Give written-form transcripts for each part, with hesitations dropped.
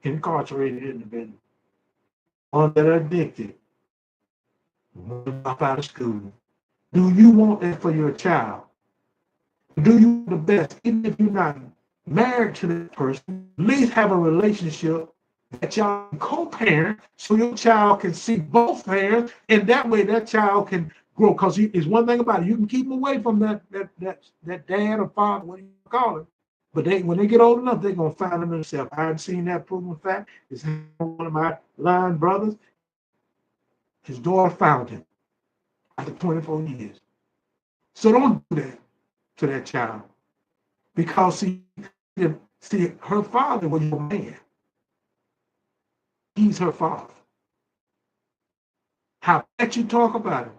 incarcerated individuals, ones that are addicted, drop out of school. Do you want that for your child? Do you want the best, even if you're not married to that person? At least have a relationship that y'all can co-parent so your child can see both parents, and that way that child can grow. Because it's one thing about it, you can keep them away from that dad or father, what do you call it? But when they get old enough, they're gonna find them themselves. I've seen that proven fact. It's one of my line brothers. His daughter found him after 24 years. So don't do that to that child. Because see, her father was your man. He's her father. How bad you talk about him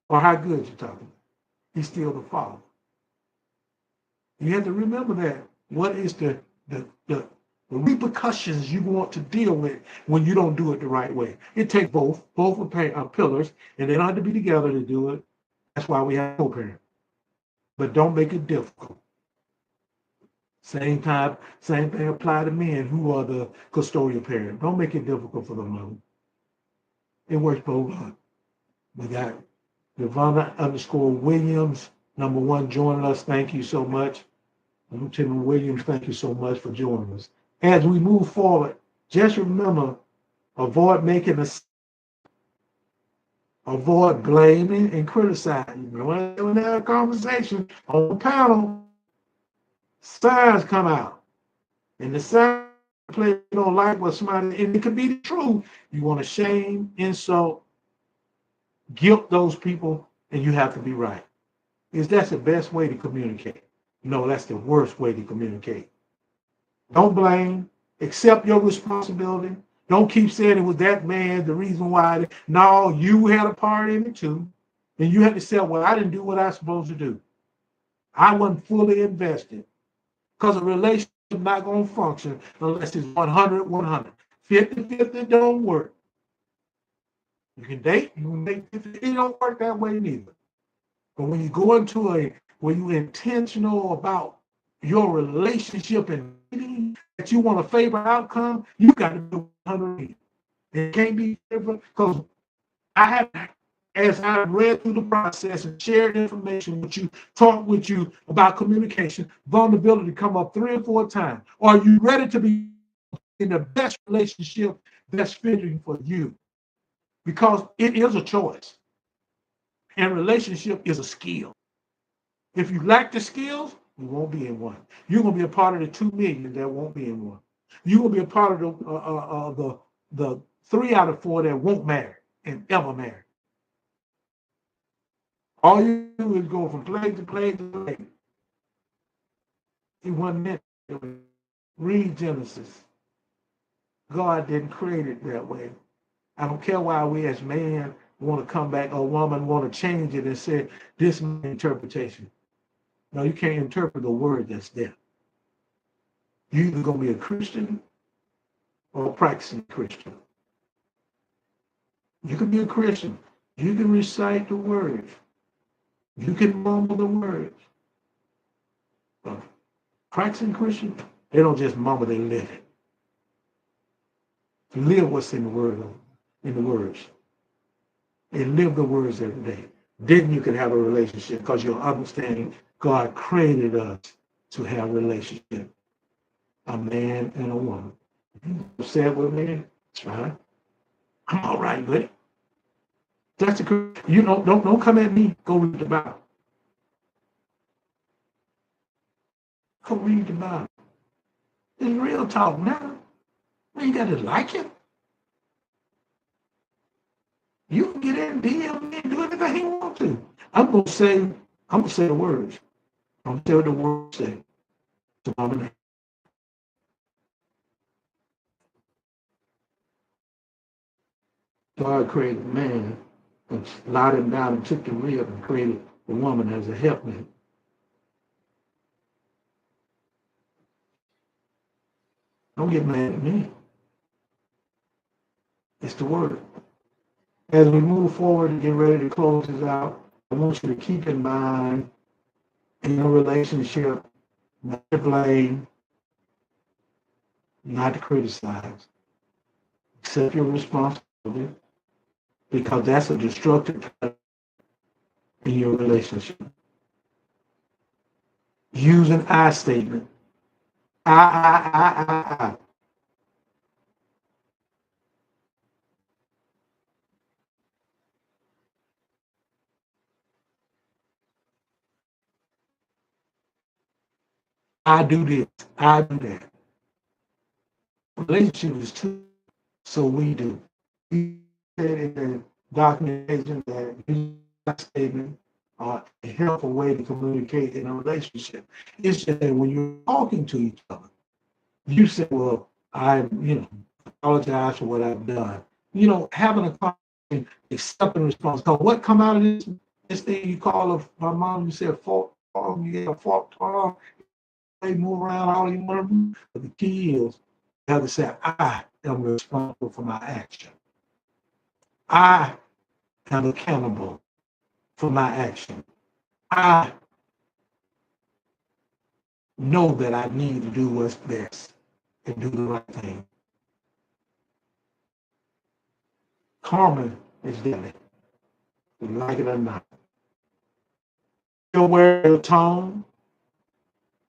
or how good you talk about him, he's still the father. You have to remember that. What is the repercussions you want to deal with when you don't do it the right way? It takes both are pillars, and they don't have to be together to do it. That's why we have co-parent. But don't make it difficult. Same thing apply to men who are the custodial parent. Don't make it difficult for the mother. It works both ways. We got Nirvana_Williams, number one, joining us. Thank you so much. Lieutenant Williams, thank you so much for joining us. As we move forward, just remember, avoid making a avoid blaming and criticizing. When we have a conversation on the panel, signs come out. And the signs play you don't like what somebody, and it could be the truth. You want to shame, insult, guilt those people, and you have to be right. Is that the best way to communicate? No, that's the worst way to communicate. Don't blame. Accept your responsibility. Don't keep saying it was that man the reason why. No, you had a part in it too. And you had to say, well, I didn't do what I was supposed to do. I wasn't fully invested. Because a relationship is not going to function unless it's 100-100. 50-50 don't work. You can date, you can make 50. It don't work that way neither. But when you go into when you're intentional about your relationship and that you want a favorite outcome, you got to do 100. It can't be different because I have, as I read through the process and shared information with you, talked with you about communication, vulnerability come up 3 or 4 times. Are you ready to be in the best relationship that's fitting for you? Because it is a choice, and relationship is a skill. If you lack the skills, you won't be in one. You're gonna be a part of the 2 million that won't be in one. You're gonna be a part of the 3 out of 4 that won't marry and ever marry. All you do is go from plague to plague to plague. He wasn't meant to read Genesis. God didn't create it that way. I don't care why we as man want to come back or woman want to change it and say this is my interpretation. No, you can't interpret the word that's there. You're either going to be a Christian or a practicing Christian. You can be a Christian. You can recite the words. You can mumble the words. But practicing Christian, they don't just mumble, they live it. Live what's in the word, in the words. And live the words every day. Then you can have a relationship because you're understanding God created us to have a relationship. A man and a woman. You say it with me, it's fine. I'm all right with it. That's a you know, don't come at me. Go read the Bible. Go read the Bible. It's real talk now. You got to like it. You can get in, DM me, and do anything you want to. I'm gonna say the words. I'm gonna say what the words say. So I'm gonna God created man and allowed him down and took the rib and created the woman as a helpmate. Don't get mad at me. It's the word. As we move forward and get ready to close this out, I want you to keep in mind in your relationship, not to blame, not to criticize. Accept your responsibility because that's a destructive in your relationship. Use an I statement. I. I do this. I do that. Relationship is two, so we do. We said in the documentation that use a statement are a helpful way to communicate in a relationship. It's just that when you're talking to each other, you say, well, apologize for what I've done. Having a conversation, accepting response. Because what come out of this thing you call my mom, you said fault, you get a fault, they move around all you want to do. But the key is you have to say, I am responsible for my action. I am accountable for my action. I know that I need to do what's best and do the right thing. Karma is deadly, like it or not. You're aware of your tone.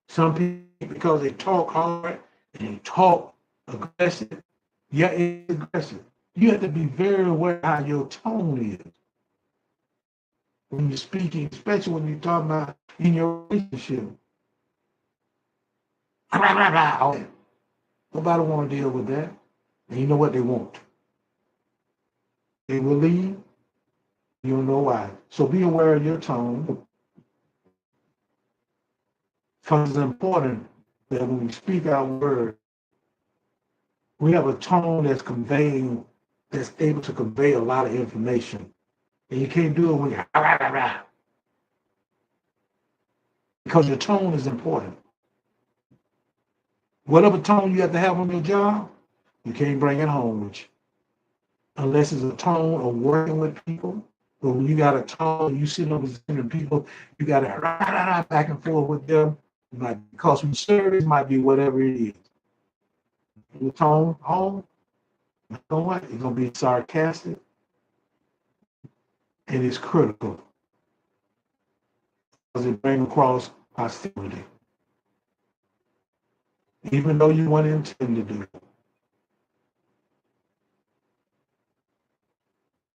Some people, because they talk hard and they talk aggressive, yeah, it's aggressive. You have to be very aware how your tone is when you're speaking, especially when you're talking about in your relationship. Nobody want to deal with that. And you know what they want? They will leave. You don't know why. So be aware of your tone. Because it's important that when we speak our word, we have a tone that's able to convey a lot of information. And you can't do it when you're because your tone is important. Whatever tone you have to have on your job, you can't bring it home with you. Unless it's a tone of working with people. But when you got a tone, you sit on the people, you got to back and forth with them. It might be customer service, might be whatever it is. The tone home, you know what? It's going to be sarcastic and it's critical because it brings across hostility. Even though you want to intend to do it.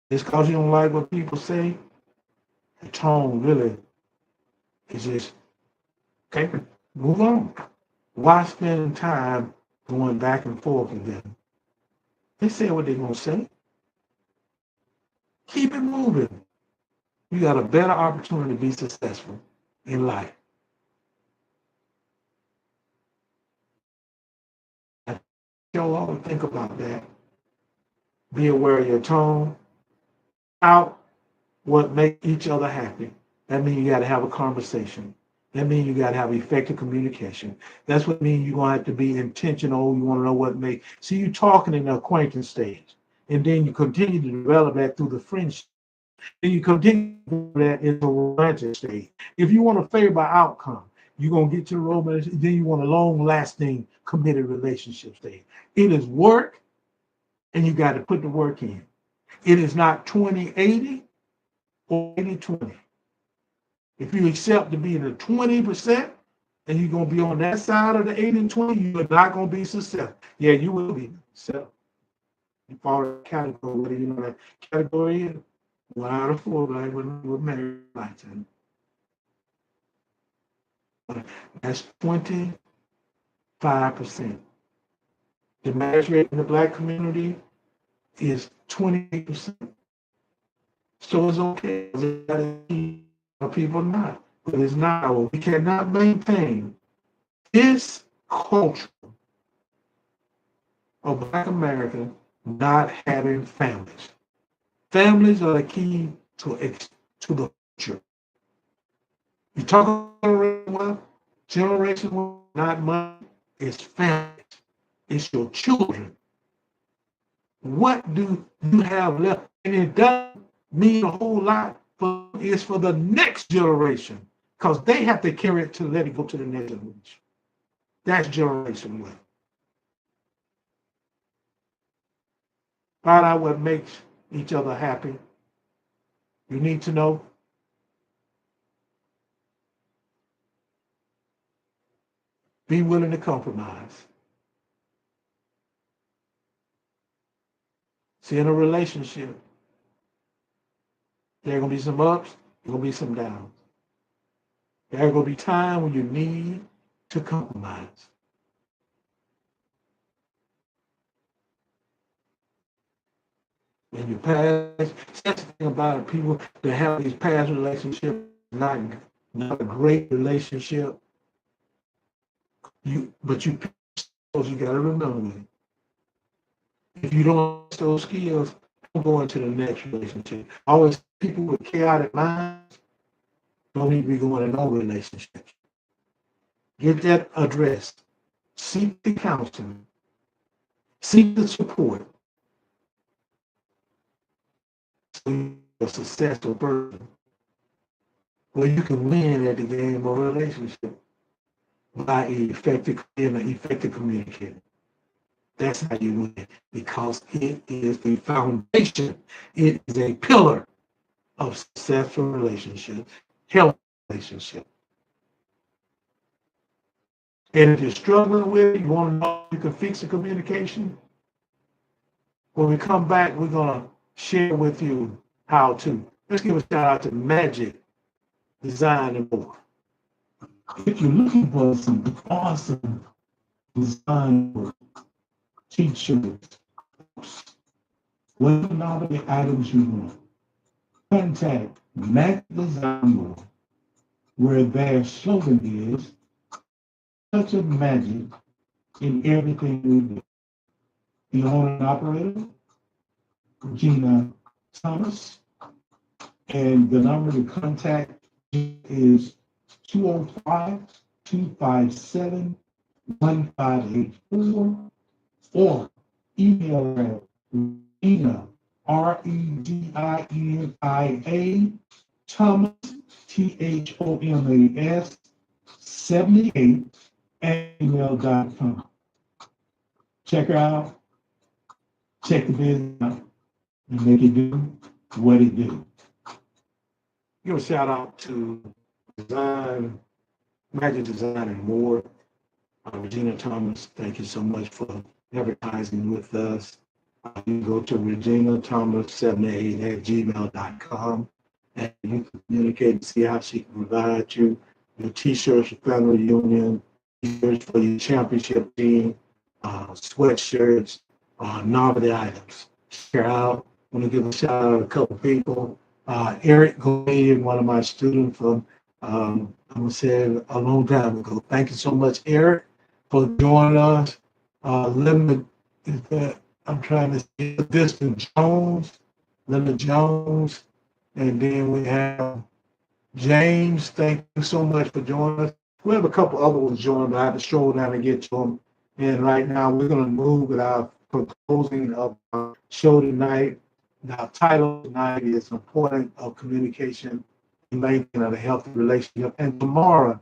Just because you don't like what people say, the tone really is just, okay, move on. Why spend time going back and forth with them? They say what they're going to say. Keep it moving. You got a better opportunity to be successful in life. I y'all all think about that. Be aware of your tone. Out what makes each other happy. That means you got to have a conversation. That means you got to have effective communication. That's what means you're going to have to be intentional. You want to know what makes. See, you talking in the acquaintance stage. And then you continue to develop that through the friendship. Then you continue that in the romantic stage. If you want a favorable outcome, you're going to get to the romance. Then you want a long-lasting, committed relationship stage. It is work, and you got to put the work in. It is not 20-80 or 80-20. If you accept to be in the 20%, and you're going to be on that side of the 80 and 20, you're not going to be successful. Yeah, you will be successful. You fall in the category, whether you know that category is 1 out of 4, like we're married lifetime. That's 25%. The marriage rate in the Black community is 28%. So it's okay. People not, but it's not. We cannot maintain this culture of Black America not having families. Families are the key to the future. You talk about generation wealth, not money. It's families. It's your children. What do you have left? And it doesn't mean a whole lot. It's for the next generation because they have to carry it to let it go to the next generation. That's generation wealth. Find out what makes each other happy. You need to know. Be willing to compromise. See, in a relationship, there are going to be some ups, there are going to be some downs. There are going to be times when you need to compromise. When you pass, that's the thing about it, people that have these past relationships, not a great relationship, but you got to remember, if you don't have those skills, don't go into the next relationship. Always people with chaotic minds don't need to be going in no relationships. Get that addressed. Seek the counseling. Seek the support. So you're a successful person where you can win at the game of relationship by being an effective communicator. That's how you win because it is the foundation. It is a pillar of successful relationship, healthy relationship. And if you're struggling with it, you want to know if you can fix the communication. When we come back, we're gonna share with you how to. Let's give a shout out to Magic Design and More. If you're looking for some awesome design work, t-shirts, whatever novelty items you want, contact Magic Design More, where their slogan is touch of magic in everything we do. The owner and operator, Gina Thomas, and the number to contact is 205-257-1584 or email at Regina, Redina, Thomas, Thomas, 78 at gmail.com. Check her out, check the business out, and make it do what it do. Give a shout out to Design, Magic Design and More. Regina Thomas, thank you so much for advertising with us. You can go to reginathomas78 at gmail.com and you can communicate and see how she can provide you your t-shirts, your family reunion, t-shirts for your championship team, sweatshirts, novelty items. Check her out. I want to give a shout out to a couple people. Eric Goldie, one of my students from, I'm going to say it a long time ago. Thank you so much, Eric, for joining us. Linda, I'm trying to see this to Jones, Linda Jones, and then we have James. Thank you so much for joining us. We have a couple other ones joining, but I have to stroll down and get to them. And right now, we're going to move with our closing of our show tonight. Our title tonight is Importance of Communication and Maintaining a Healthy Relationship. And tomorrow's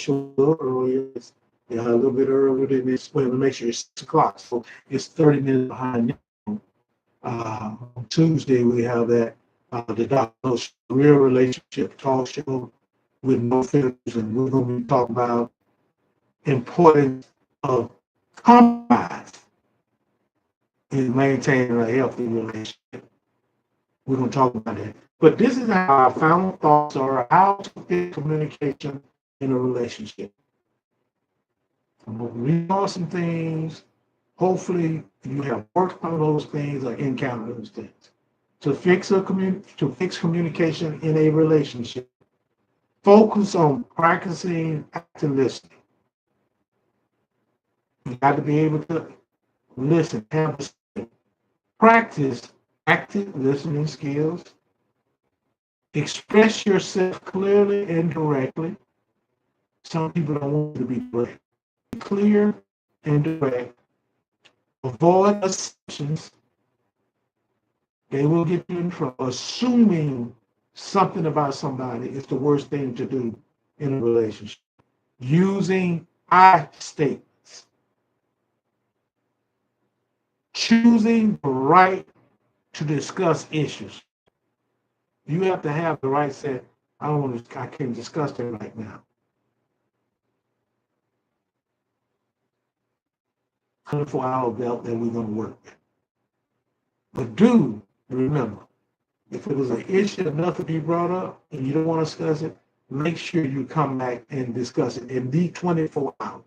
show a little earlier. It's a little bit earlier than this. We'll make sure it's 6 o'clock. So it's 30 minutes behind. On Tuesday, we have that the Dr. Real Relationship Talk Show with no filters, and we're going to be talking about importance of compromise in maintaining a healthy relationship. We're going to talk about that. But this is how our final thoughts are how to fix communication in a relationship. I'm going to read off some things. Hopefully, you have worked on those things or encountered those things. To fix communication in a relationship, focus on practicing active listening. You got to be able to listen, practice active listening skills. Express yourself clearly and directly. Some people don't want to be direct. Be clear and direct. Avoid assumptions. They will get you in trouble. Assuming something about somebody is the worst thing to do in a relationship. Using I statements. choosing the right to discuss issues. You have to have the right set. I can't discuss that right now. 24-hour belt that we're going to work with. But do remember, if it was an issue enough to be brought up and you don't want to discuss it, make sure you come back and discuss it in the 24 hours.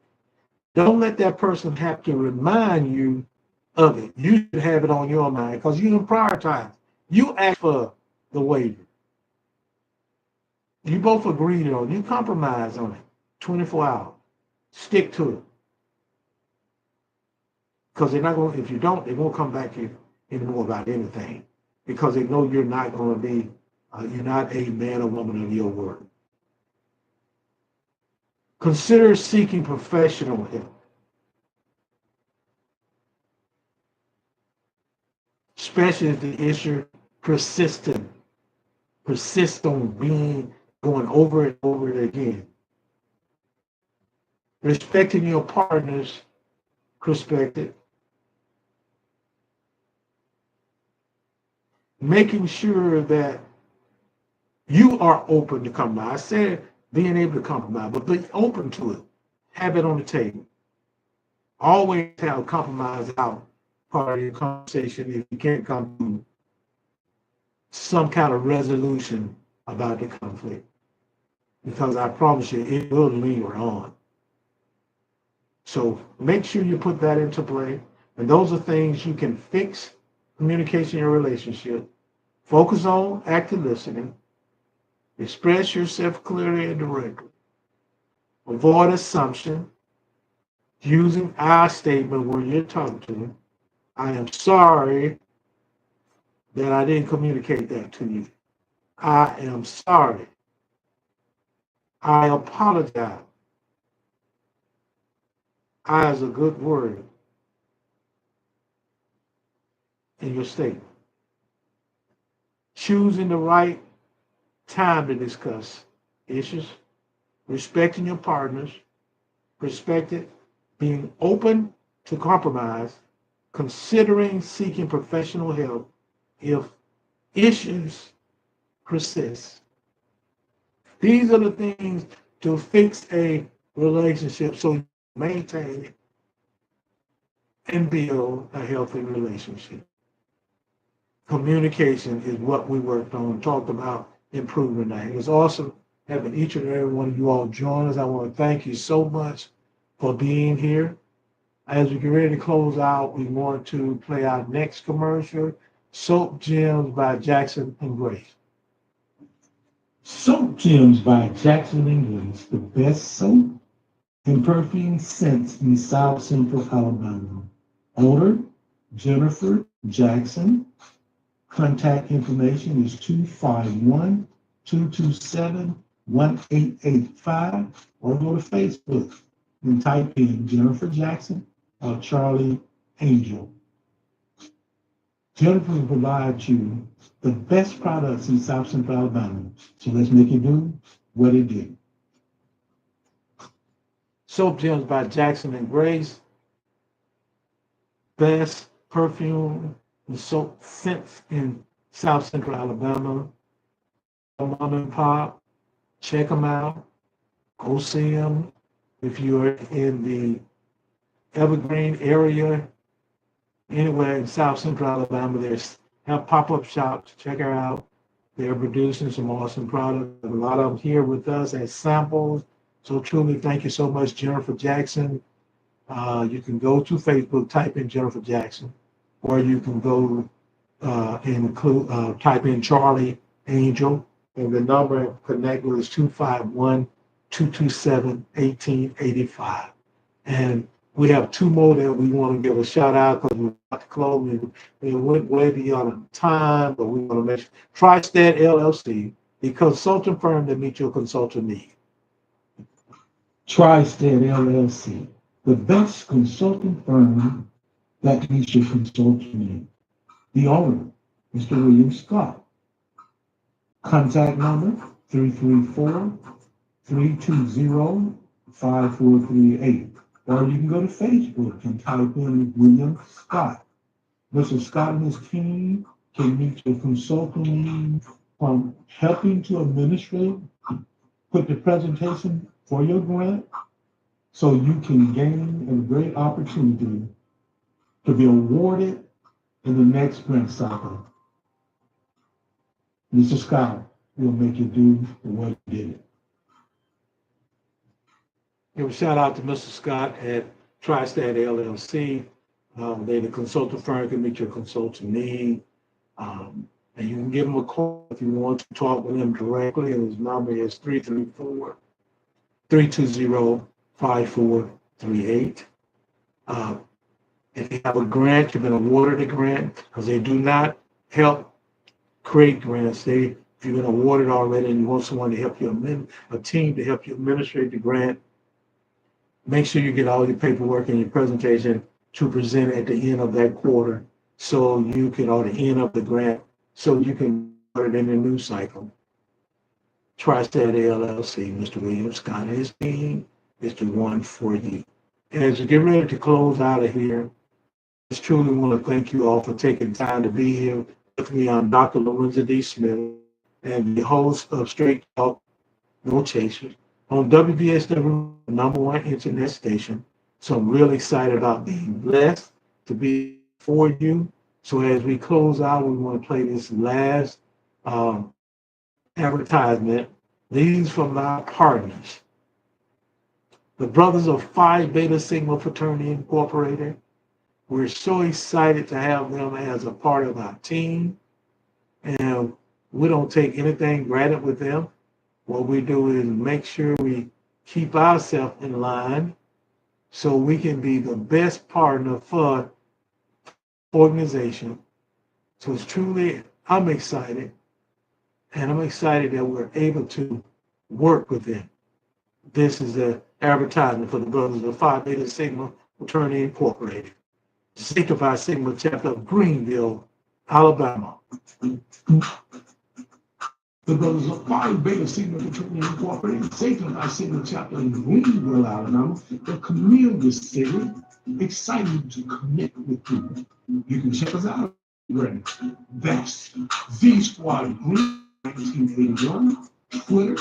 Don't let that person have to remind you of it. You should have it on your mind because you can prioritize. You ask for the waiver. You both agreed on it. You compromise on it. 24 hours. Stick to it. Because they're not going to, if you don't, they won't come back here anymore about anything. Because they know you're not going to be, you're not a man or woman of your word. Consider seeking professional help. Especially if the issue persists on being going over and over it again. Respecting your partner's perspective. Making sure that you are open to compromise. I said being able to compromise, but be open to it. Have it on the table. Always have compromise out part of your conversation if you can't come to some kind of resolution about the conflict. Because I promise you, it will linger on. So make sure you put that into play. And those are things you can fix communication in your relationship. Focus on active listening. Express yourself clearly and directly. Avoid assumption. Using I statement when you're talking to them. I am sorry that I didn't communicate that to you. I am sorry. I apologize. I is a good word in your statement. Choosing the right time to discuss issues, respecting your partner's perspective, being open to compromise, considering seeking professional help if issues persist. These are the things to fix a relationship so you maintain and build a healthy relationship. Communication is what we worked on, talked about improving tonight. It was awesome having each and every one of you all join us. I want to thank you so much for being here. As we get ready to close out, we want to play our next commercial, Soap Gems by Jackson and Grace. Soap Gems by Jackson and Grace, the best soap and perfume scents in South Central Alabama. Owner, Jennifer Jackson. Contact information is 251-227-1885 or go to Facebook and type in Jennifer Jackson or Charlie Angel. Jennifer will provide you the best products in South Central Alabama. So let's make it do what it did. Soap Gems by Jackson and Grace. Best perfume and soap scents in South Central Alabama. Mom and pop, check them out. Go see them. If you're in the Evergreen area, anywhere in South Central Alabama, there's have pop-up shops. Check her out. They're producing some awesome products. A lot of them here with us as samples. So truly, thank you so much, Jennifer Jackson. You can go to Facebook, type in Jennifer Jackson, or you can go and type in Charlie Angel, and the number connect with is 251-227-1885. And we have two more that we want to give a shout out because we're about to close. We went way beyond time, but we want to make sure. TriStat LLC, the consulting firm that meets your consultant need. TriStat LLC, the best consulting firm that meets your consultant need. The owner, Mr. William Scott. Contact number 334-320-5438. Or you can go to Facebook and type in William Scott. Mr. Scott and his team can meet your consulting needs from helping to administrate, put the presentation for your grant so you can gain a great opportunity to be awarded in the next grant cycle. Mr. Scott will make you do what you did. Give a shout out to Mr. Scott at TriStat LLC. They're the consultant firm can meet your consulting need. And you can give them a call if you want to talk with him directly. And his number is 334-320-5438. If you have a grant, you've been awarded a grant, because they do not help create grants. If you've been awarded already and you want someone to help you, a team to help you administrate the grant, make sure you get all your paperwork and your presentation to present at the end of that quarter so you can, or the end of the grant, so you can put it in the new cycle. TriStat LLC, Mr. William Scott and his team is the one for you. And as we get ready to close out of here, I just truly want to thank you all for taking time to be here with me. I'm Dr. Lorenzo D. Smith and the host of Straight Talk No Chasers on WBSW, the number one internet station. So I'm really excited about being blessed to be for you. So as we close out, we want to play this last um, advertisement. These from our partners, the Brothers of Phi Beta Sigma Fraternity Incorporated. We're so excited to have them as a part of our team, and we don't take anything granted with them. What we do is make sure we keep ourselves in line so we can be the best partner for organization. So it's truly, I'm excited, and I'm excited that we're able to work with them. This is an advertisement for the Brothers of Phi Beta Sigma Fraternity Incorporated, Zeta Phi Sigma chapter of Greenville, Alabama. The Brothers of Phi Beta Sigma Fraternity Incorporated, Zeta Phi Sigma chapter in Greenville, Alabama, the Community City, excited to connect with you. You can check us out. That's V Squad Green 1981, Twitter,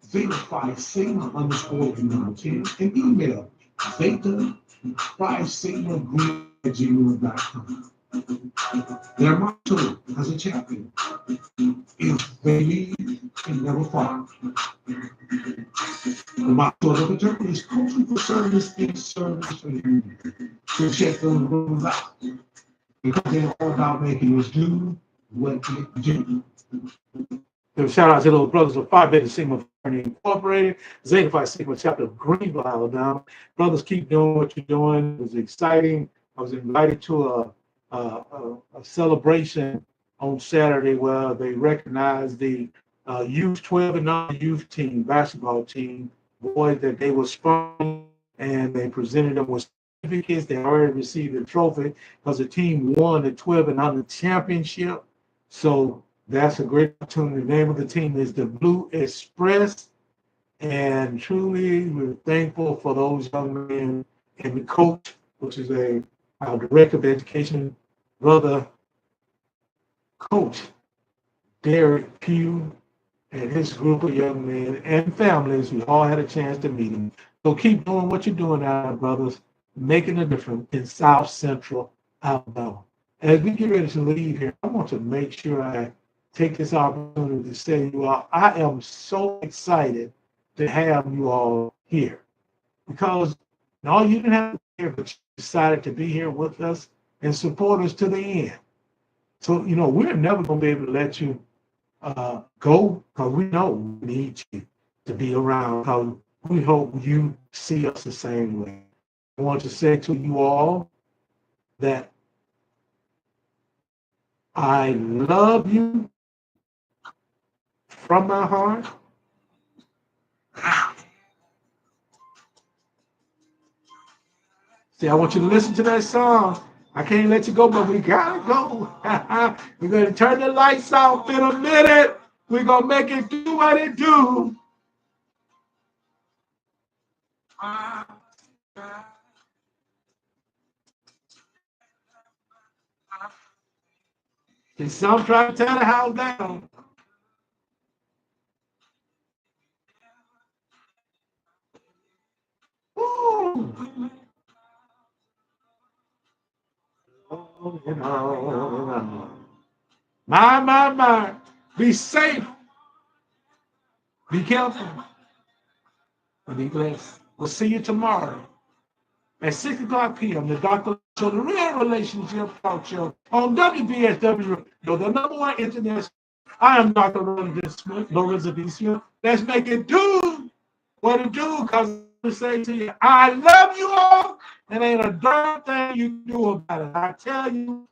Zeta Phi Sigma _ the number 10, and email Zeta Phi Sigma Green at gmail.com. Their motto as a champion is believe and never fall. The motto of the fraternity is coaching for service and service for you. So check those rooms out because they're all about making us do what it do. Give a shout out to those Brothers of Phi Beta Sigma Fraternity Incorporated, Zeta Phi Sigma chapter of Greenville, Alabama. Brothers, keep doing what you're doing. It was exciting. I was invited to a celebration on Saturday where they recognized the youth 12 and under youth team, basketball team, boys that they were sponsoring, and they presented them with certificates. They already received a trophy because the team won the 12 and under championship. So that's a great opportunity. The name of the team is the Blue Express. And truly, we're thankful for those young men and the coach, which is our director of education, brother, Coach Derek Pugh, and his group of young men and families. We all had a chance to meet them. So keep doing what you're doing now, brothers, making a difference in South Central Alabama. As we get ready to leave here, I want to make sure I take this opportunity to say to you all, I am so excited to have you all here because no, you didn't have to be here, but you decided to be here with us and support us to the end. So, we're never going to be able to let you go because we know we need you to be around because we hope you see us the same way. I want to say to you all that I love you from my heart. See, I want you to listen to that song. I can't let you go, but we gotta go. We're gonna turn the lights off in a minute. We're gonna make it do what it do. See, some try to tear the house down. Woo. My. Be safe. Be careful. And be blessed. We'll see you tomorrow at 6 o'clock p.m. The Dr. Show, the Real Relationship Talk Show on WBSW, the number one internet. I am Dr. Lorenzo D. Smith. Let's make it do what it do, because I say to you, I love you all, and ain't a darn thing you can do about it. I tell you,